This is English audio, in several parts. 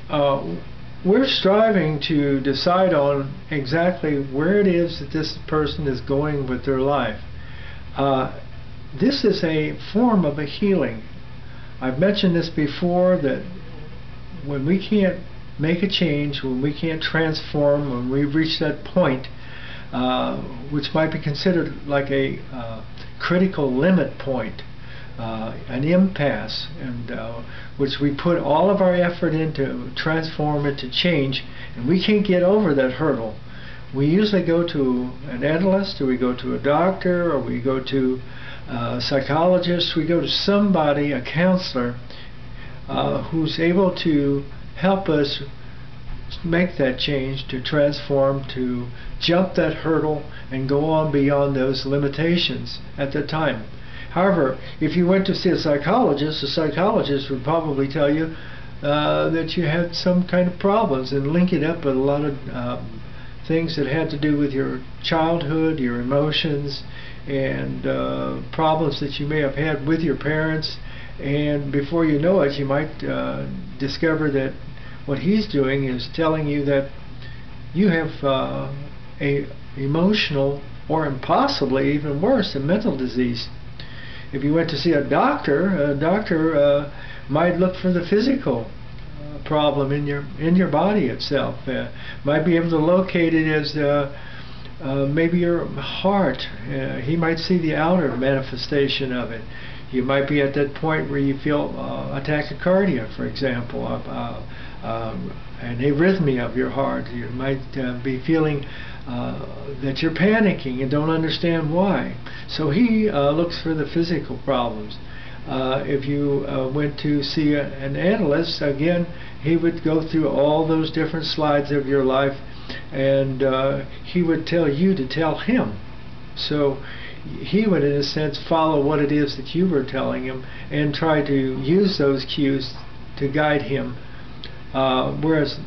uh, we're striving to decide on exactly where it is that this person is going with their life. This is a form of a healing. I've mentioned this before, that when we can't make a change, when we can't transform, when we've reached that point, which might be considered like a critical limit point, an impasse, and which we put all of our effort into transform it to change, and we can't get over that hurdle. We usually go to an analyst, or we go to a doctor, or we go to a psychologist, we go to somebody, a counselor, who's able to help us make that change, to transform, to jump that hurdle and go on beyond those limitations at the time. However, if you went to see a psychologist, the psychologist would probably tell you that you had some kind of problems, and link it up with a lot of things that had to do with your childhood, your emotions, and problems that you may have had with your parents. And before you know it, you might discover that what he's doing is telling you that you have a emotional, or possibly even worse, a mental disease. If you went to see a doctor might look for the physical problem in your body itself. Might be able to locate it as maybe your heart. He might see the outer manifestation of it. You might be at that point where you feel a tachycardia, for example, an arrhythmia of your heart. You might be feeling that you're panicking and don't understand why. So he looks for the physical problems. If you went to see an analyst, again, he would go through all those different slides of your life, and he would tell you to tell him. So he would, in a sense, follow what it is that you were telling him and try to use those cues to guide him. Whereas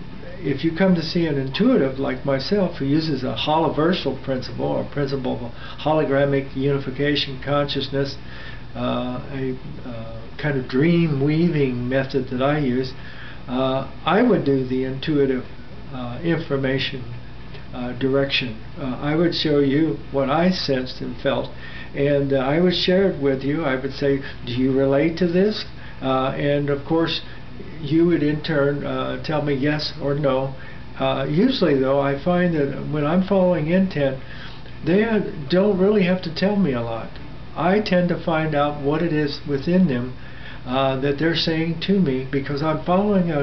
if you come to see an intuitive like myself, who uses a holoversal principle, or principle of hologramic unification consciousness, a kind of dream weaving method that I use, I would do the intuitive information direction. I would show you what I sensed and felt, and I would share it with you. I would say, do you relate to this? And of course, you would in turn tell me yes or no. Usually though, I find that when I'm following intent, they don't really have to tell me a lot. I tend to find out what it is within them that they're saying to me, because I'm following a